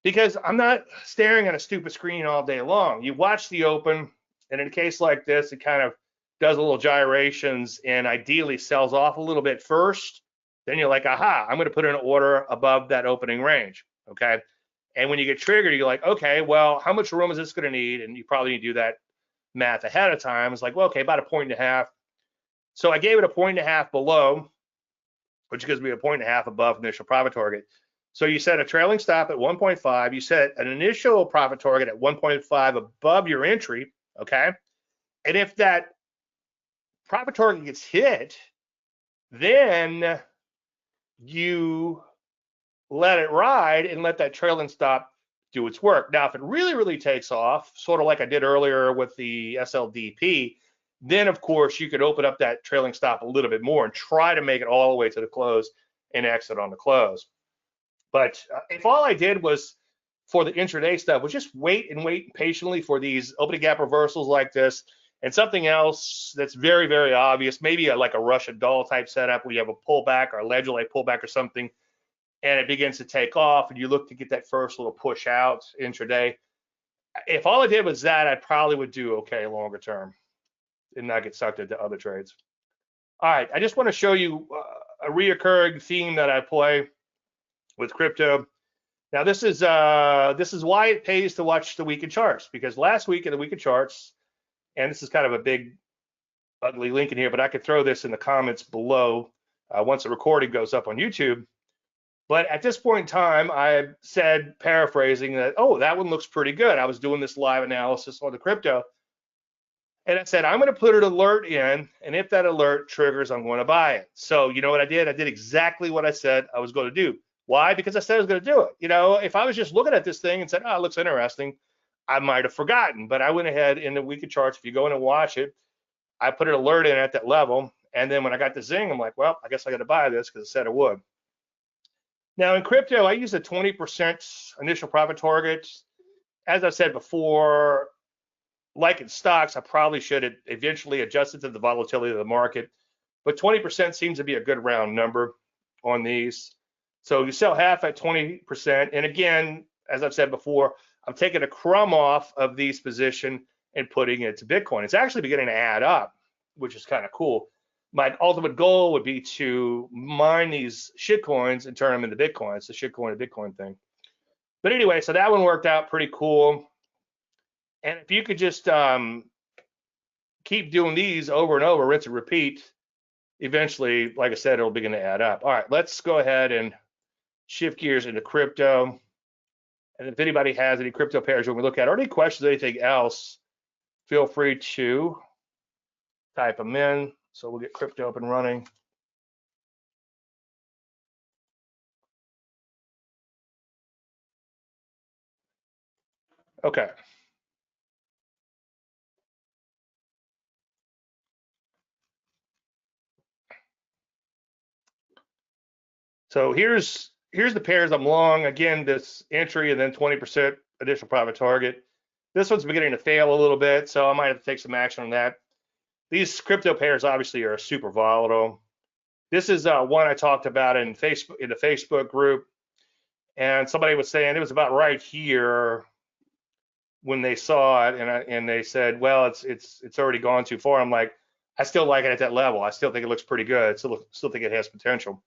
[SPEAKER 1] because I'm not staring at a stupid screen all day long. You watch the open, and in a case like this, it kind of does a little gyrations and ideally sells off a little bit first. Then you're like, aha, I'm going to put an order above that opening range, okay? And when you get triggered, you're like, okay, well, how much room is this going to need? And you probably need to do that math ahead of time. It's like, well, okay, about 1.5. So I gave it 1.5 below, which gives me 1.5 above initial profit target. So you set a trailing stop at 1.5. You set an initial profit target at 1.5 above your entry, okay? And if that profit target gets hit, then you let it ride and let that trailing stop do its work. Now, if it really, really takes off, sort of like I did earlier with the SLDP, then of course you could open up that trailing stop a little bit more and try to make it all the way to the close and exit on the close. But if all I did was for the intraday stuff was just wait patiently for these opening gap reversals like this, and something else that's very, very obvious, maybe like a Russian doll type setup where you have a pullback or a ledger light pullback or something, and it begins to take off, and you look to get that first little push out intraday. If all I did was that, I probably would do okay longer term and not get sucked into other trades. All right, I just want to show you a reoccurring theme that I play with crypto. Now this is why it pays to watch the weekend charts, because last week in the weekend charts, and this is kind of a big ugly link in here, but I could throw this in the comments below once the recording goes up on YouTube. But at this point in time, I said, paraphrasing, that, oh, that one looks pretty good. I was doing this live analysis on the crypto. And I said, I'm going to put an alert in, and if that alert triggers, I'm going to buy it. So you know what I did? I did exactly what I said I was going to do. Why? Because I said I was going to do it. You know, if I was just looking at this thing and said, oh, it looks interesting, I might have forgotten. But I went ahead in the weekly charts. If you go in and watch it, I put an alert in at that level. And then when I got the zing, I'm like, well, I guess I got to buy this because I said I would. Now in crypto, I use a 20% initial profit target. As I said before, like in stocks, I probably should eventually adjust it to the volatility of the market, but 20% seems to be a good round number on these. So you sell half at 20%. And again, as I've said before, I'm taking a crumb off of these position and putting it to Bitcoin. It's actually beginning to add up, which is kind of cool. My ultimate goal would be to mine these shitcoins and turn them into Bitcoin. It's the shitcoin to Bitcoin thing. But anyway, so that one worked out pretty cool. And if you could just keep doing these over and over, rinse and repeat, eventually, like I said, it'll begin to add up. All right, let's go ahead and shift gears into crypto. And if anybody has any crypto pairs you want me to look at, or any questions or anything else, feel free to type them in. So we'll get crypto up and running. Okay. So here's the pairs I'm long. Again, this entry and then 20% additional profit target. This one's beginning to fail a little bit, so I might have to take some action on that. These crypto pairs obviously are super volatile. This is one I talked about in the Facebook group, and somebody was saying it was about right here when they saw it, and they said, well, it's already gone too far. I'm like, I still like it at that level. I still think it looks pretty good. I still think it has potential.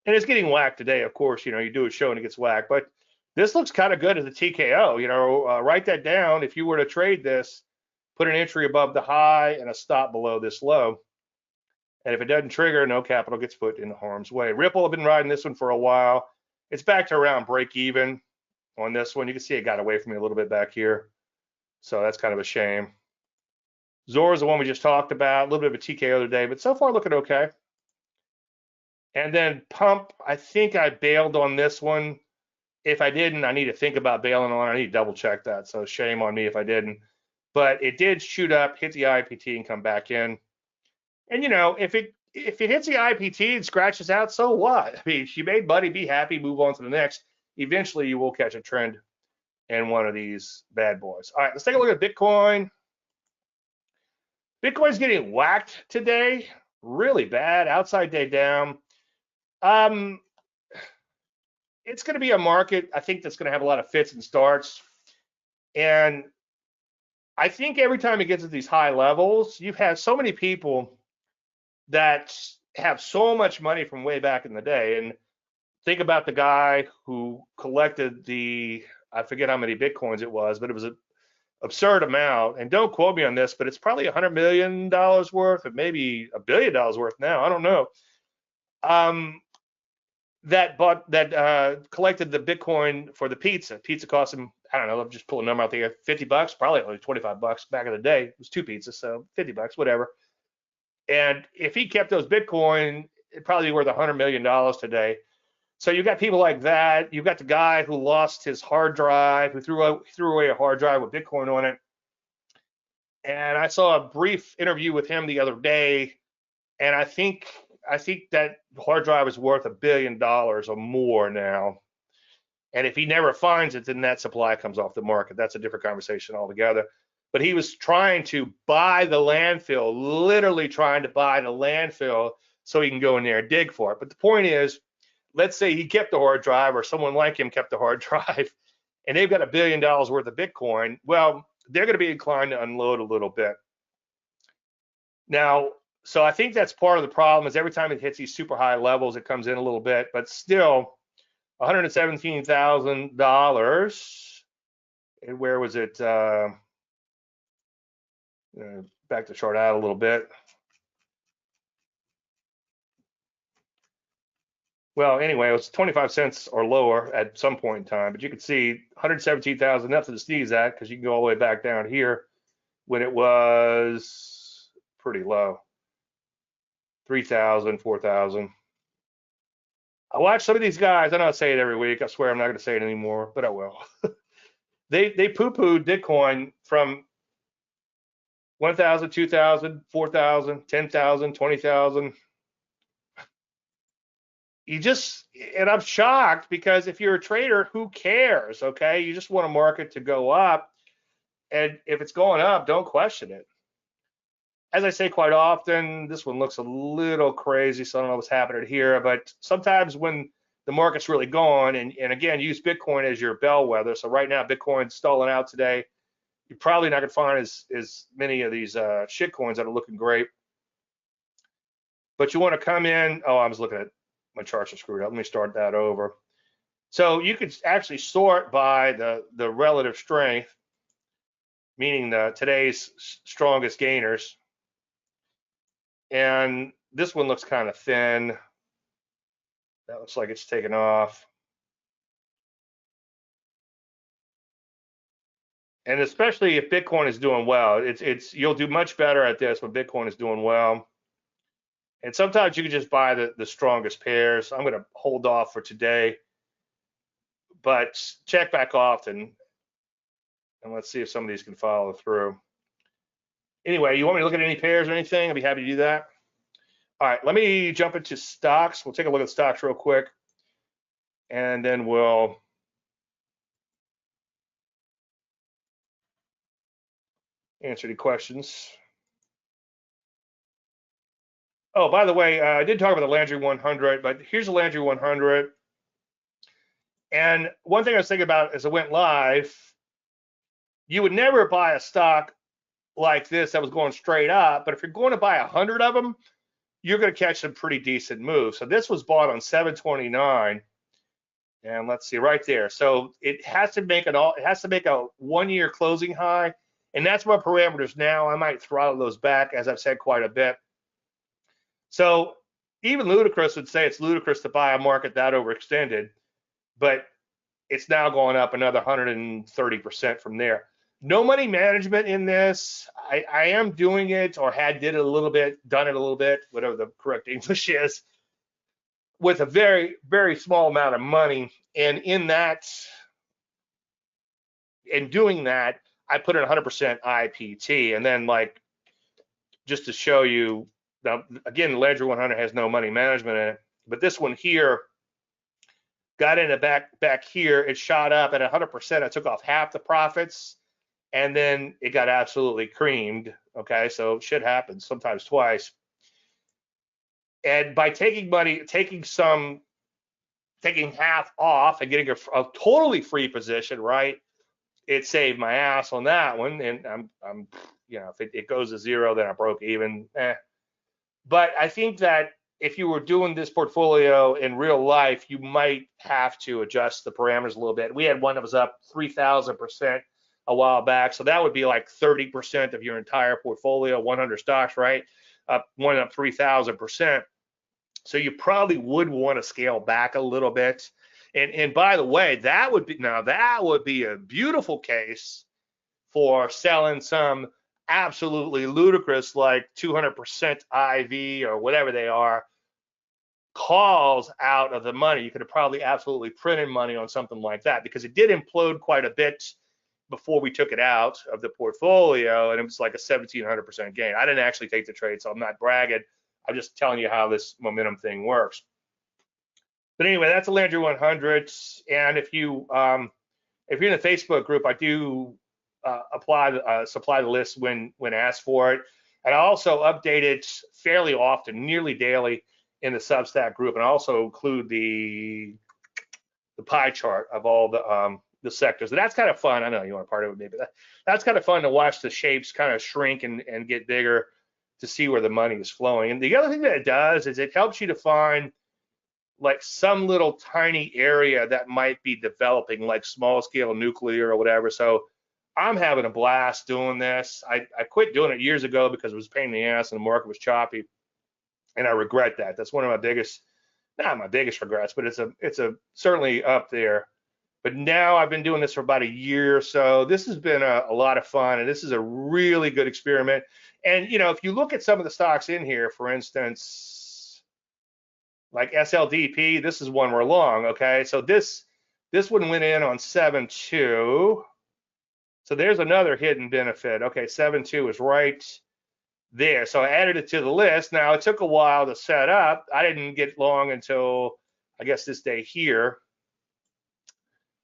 [SPEAKER 1] And it's getting whacked today, of course. You know, you do a show and it gets whacked, but this looks kind of good as a TKO. You know, write that down. If you were to trade this, put an entry above the high and a stop below this low. And if it doesn't trigger, no capital gets put in harm's way. Ripple, have been riding this one for a while. It's back to around break even on this one. You can see it got away from me a little bit back here. So that's kind of a shame. Zora is the one we just talked about. A little bit of a TKO today, but so far looking okay. And then Pump, I think I bailed on this one. If I didn't, I need to think about bailing on it. I need to double check that. So shame on me if I didn't. But it did shoot up, hit the IPT, and come back in. And you know, if it hits the IPT and scratches out, so what? I mean, you made money, be happy, move on to the next. Eventually, you will catch a trend in one of these bad boys. All right, let's take a look at Bitcoin. Bitcoin's getting whacked today, really bad. Outside day down. It's going to be a market, I think, that's going to have a lot of fits and starts. And I think every time it gets to these high levels, you've had so many people that have so much money from way back in the day. And think about the guy who collected I forget how many Bitcoins it was, but it was an absurd amount. And don't quote me on this, but it's probably $100 million worth, or maybe $1 billion worth now. I don't know. That collected the Bitcoin for the pizza. Pizza cost him, I don't know, I'll just pull a number out there, $50, probably only $25 back in the day. It was 2 pizzas, so $50, whatever. And if he kept those Bitcoin, it'd probably be worth $100 million today. So you got people like that. You've got the guy who lost his hard drive, who threw away a hard drive with Bitcoin on it. And I saw a brief interview with him the other day, and I think that hard drive is worth $1 billion or more now. And if he never finds it, then that supply comes off the market. That's a different conversation altogether. But he was trying to buy the landfill, literally trying to buy the landfill so he can go in there and dig for it. But the point is, let's say he kept the hard drive or someone like him kept the hard drive and they've got $1 billion worth of Bitcoin, well, they're going to be inclined to unload a little bit. Now, so I think that's part of the problem is every time it hits these super high levels, it comes in a little bit, but still $117,000. And where was it? Back to chart out a little bit. Well, anyway, it was 25 cents or lower at some point in time, but you can see 117,000, nothing to sneeze at because you can go all the way back down here when it was pretty low, 3,000, 4,000. I watch some of these guys. I don't say it every week. I swear I'm not going to say it anymore, but I will. They poo-pooed Bitcoin from 1,000, 2,000, 4,000, 10,000, 20,000. And I'm shocked because if you're a trader, who cares? Okay, you just want a market to go up, and if it's going up, don't question it. As I say quite often, this one looks a little crazy, so I don't know what's happening here, but sometimes when the market's really gone, and again, use Bitcoin as your bellwether. So right now, Bitcoin's stalling out today. You're probably not going to find as many of these shit coins that are looking great. But you want to come in. Oh, I was looking at my charts are screwed up. Let me start that over. So you could actually sort by the relative strength, meaning today's strongest gainers. And this one looks kind of thin. That looks like it's taken off. And especially if Bitcoin is doing well, you'll do much better at this when Bitcoin is doing well. And sometimes you can just buy the strongest pairs. I'm going to hold off for today, but check back often, and let's see if some of these can follow through. Anyway, you want me to look at any pairs or anything? I'd be happy to do that. All right, let me jump into stocks. We'll take a look at stocks real quick, and then we'll answer any questions. Oh, by the way, I did talk about the Landry 100, but here's the Landry 100. And one thing I was thinking about as I went live, you would never buy a stock like this that was going straight up, but if you're going to buy 100 of them, you're going to catch some pretty decent moves. So this was bought on 729, and let's see right there. So it has to make a 1-year closing high, and that's my parameters now. I might throttle those back, as I've said quite a bit. So even ludicrous would say it's ludicrous to buy a market that overextended, but it's now going up another 130% from there. No money management in this. I am doing it, or done it a little bit, whatever the correct English is, with a very, very small amount of money. And in doing that, I put in 100% IPT. And then, like, just to show you, now, again, the Landry 100 has no money management in it, but this one here got in the back here. It shot up at 100%. I took off half the profits, and then it got absolutely creamed. Okay, so shit happens sometimes twice. And by taking half off and getting a totally free position, right? It saved my ass on that one. And I'm if it goes to zero, then I broke even. But I think that if you were doing this portfolio in real life, you might have to adjust the parameters a little bit. We had one that was up 3,000% a while back, so that would be like 30% of your entire portfolio, 100 stocks, right? One up 3,000%. So you probably would want to scale back a little bit. And by the way, that would be a beautiful case for selling some absolutely ludicrous, like 200% IV or whatever they are, calls out of the money. You could have probably absolutely printed money on something like that, because it did implode quite a bit before we took it out of the portfolio, and it was like a 1,700% gain. I didn't actually take the trade, so I'm not bragging. I'm just telling you how this momentum thing works. But anyway, that's the Landry 100. And if you're in the Facebook group, I do supply the list when asked for it, and I also update it fairly often, nearly daily, in the Substack group, and I also include the pie chart of all the sectors. And that's kind of fun. I know you want to part of it with me, but that's kind of fun to watch the shapes kind of shrink and get bigger to see where the money is flowing. And the other thing that it does is it helps you to find like some little tiny area that might be developing, like small scale nuclear or whatever. So I'm having a blast doing this. I quit doing it years ago because it was a pain in the ass and the market was choppy, and I regret that. That's one of my biggest, not my biggest regrets, but it's a certainly up there. But now I've been doing this for about a year or so. This has been a lot of fun, and this is a really good experiment. And you know, if you look at some of the stocks in here, for instance, like SLDP, this is one we're long. Okay, so this one went in on 7.2. So there's another hidden benefit. Okay, 7.2 is right there. So I added it to the list. Now it took a while to set up. I didn't get long until I guess this day here,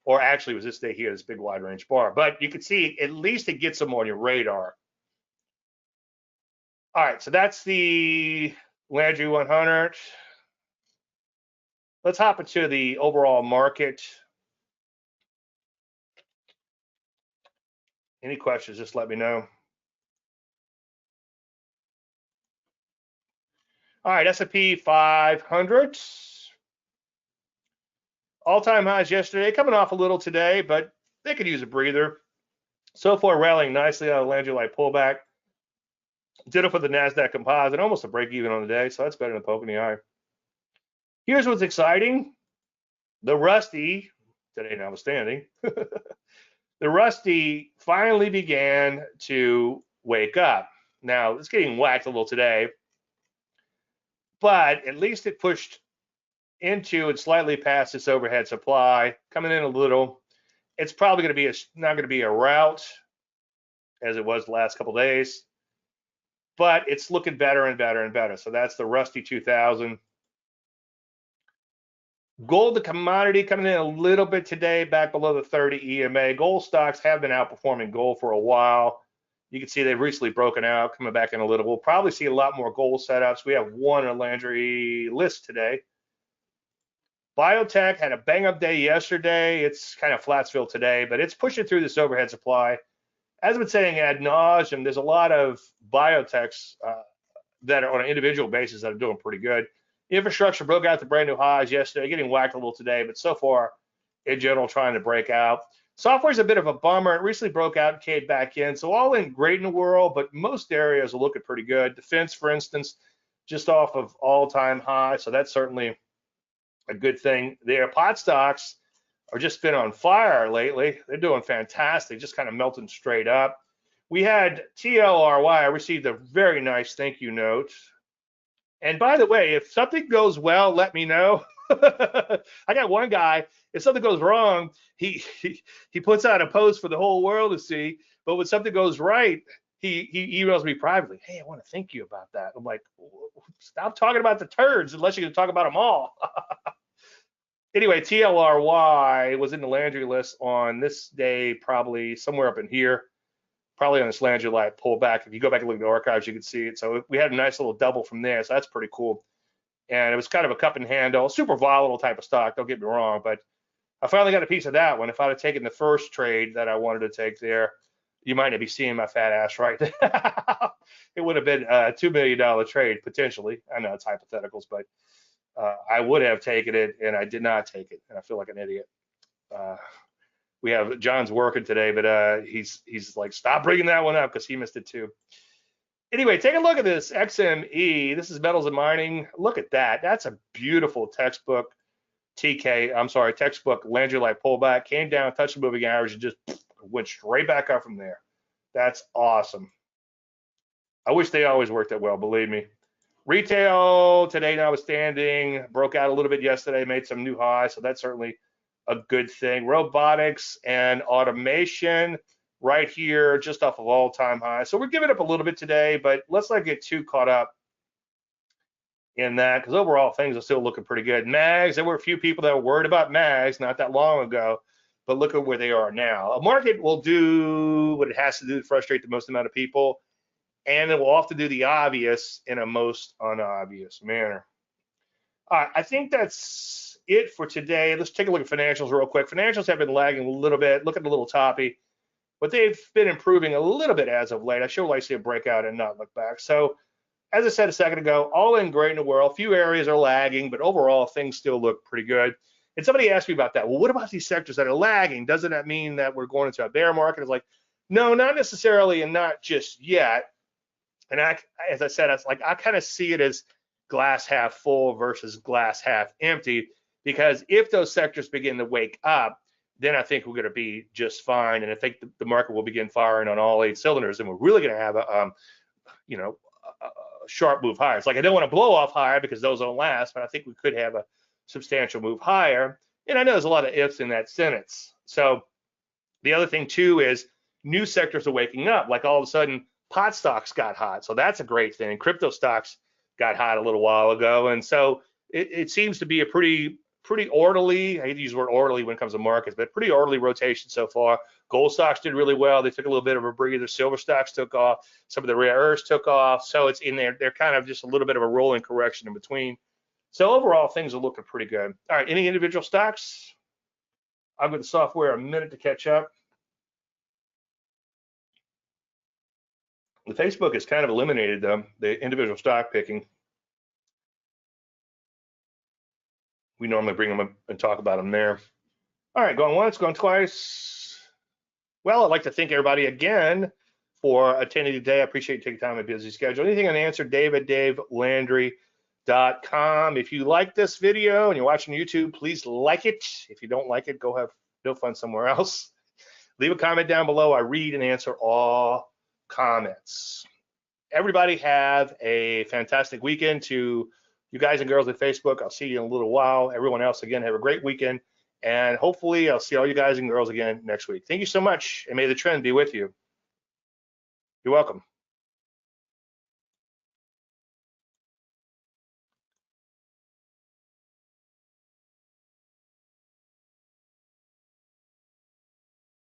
[SPEAKER 1] or actually it was this day here, this big wide range bar. But you can see at least it gets them on your radar. All right, so that's the Landry 100. Let's hop into the overall market. Any questions, just let me know. All right, S&P 500. All-time highs yesterday, coming off a little today, but they could use a breather. So far, rallying nicely out of Landry light pullback. Did it for the NASDAQ composite, almost a break even on the day, so that's better than a poke in the eye. Here's what's exciting. The Rusty, today notwithstanding, the Rusty finally began to wake up. Now, it's getting whacked a little today, but at least it pushed into and slightly past this overhead supply, coming in a little. It's probably going to be not going to be a rout as it was the last couple of days, but it's looking better and better and better. So that's the Rusty 2000. Gold, the commodity, coming in a little bit today, back below the 30 EMA. Gold stocks have been outperforming gold for a while. You can see they've recently broken out, coming back in a little. We'll probably see a lot more gold setups. We have one on Landry list today. Biotech had a bang-up day yesterday. It's kind of flatsville today, but it's pushing through this overhead supply. As I've been saying ad nauseum, there's a lot of biotechs that are on an individual basis that are doing pretty good. Infrastructure broke out the brand new highs yesterday, getting whacked a little today, but so far, in general, trying to break out. Software is a bit of a bummer. It recently broke out and came back in. So all in great in the world, but most areas are looking pretty good. Defense, for instance, just off of all-time high. So that's certainly a good thing there. Pot stocks are just been on fire lately. They're doing fantastic, just kind of melting straight up. We had TLRY. I received a very nice thank you note. And by the way, if something goes well, let me know. I got one guy, if something goes wrong, he puts out a post for the whole world to see. But when something goes right, he emails me privately. Hey, I want to thank you about that. I'm like, stop talking about the turds unless you're going to talk about them all. Anyway, TLRY was in the Landry list on this day, probably somewhere up in here. Probably on this Landry light pullback. If you go back and look at the archives, you can see it. So we had a nice little double from there. So that's pretty cool. And it was kind of a cup and handle, super volatile type of stock. Don't get me wrong, but I finally got a piece of that one. If I'd have taken the first trade that I wanted to take there, you might not be seeing my fat ass right now. It would have been a $2 million trade potentially. I know it's hypotheticals, but I would have taken it, and I did not take it, and I feel like an idiot. We have John's working today, but he's like, stop bringing that one up because he missed it too. Anyway, take a look at this XME. This is metals and mining. Look at that. That's a beautiful textbook textbook Landry light pullback. Came down, touched the moving average, and just went straight back up from there. That's awesome. I wish they always worked that well, believe me. Retail today notwithstanding, broke out a little bit yesterday, made some new highs, so that's certainly a good thing. Robotics and automation right here, just off of all-time highs. So we're giving up a little bit today, but let's not get too caught up in that because overall things are still looking pretty good. Mags, there were a few people that were worried about mags not that long ago, but look at where they are now. A market will do what it has to do to frustrate the most amount of people, and it will often do the obvious in a most unobvious manner. All right, I think that's it for today. Let's take a look at financials real quick. Financials have been lagging a little bit, looking a little toppy, but they've been improving a little bit as of late. I sure like to see a breakout and not look back. So as I said a second ago, all in great in the world. A few areas are lagging, but overall things still look pretty good. And somebody asked me about that. Well, what about these sectors that are lagging? Doesn't that mean that we're going into a bear market? It's like, no, not necessarily, and not just yet. And as I said, I kind of see it as glass half full versus glass half empty, because if those sectors begin to wake up, then I think we're going to be just fine. And I think the market will begin firing on all 8 cylinders, and we're really going to have a sharp move higher. It's like I don't want to blow off higher because those don't last, but I think we could have a substantial move higher. And I know there's a lot of ifs in that sentence. So the other thing too is new sectors are waking up. Like all of a sudden, pot stocks got hot. So that's a great thing. Crypto stocks got hot a little while ago. And so it seems to be a pretty orderly, I hate to use the word orderly when it comes to markets, but pretty orderly rotation so far. Gold stocks did really well. They took a little bit of a breather. Silver stocks took off. Some of the rare earths took off. So it's in there. They're kind of just a little bit of a rolling correction in between. So overall, things are looking pretty good. All right, any individual stocks? I'll give the software a minute to catch up. The Facebook has kind of eliminated the individual stock picking. We normally bring them up and talk about them there. All right, going once, going twice. Well, I'd like to thank everybody again for attending today. I appreciate you taking time in a busy schedule. Anything unanswered, davelandry.com. If you like this video and you're watching YouTube, please like it. If you don't like it, go have no fun somewhere else. Leave a comment down below. I read and answer all comments. Everybody have a fantastic weekend. To you guys and girls at Facebook, I'll see you in a little while. Everyone else, again, have a great weekend. And hopefully I'll see all you guys and girls again next week. Thank you so much, and may the trend be with you. You're welcome.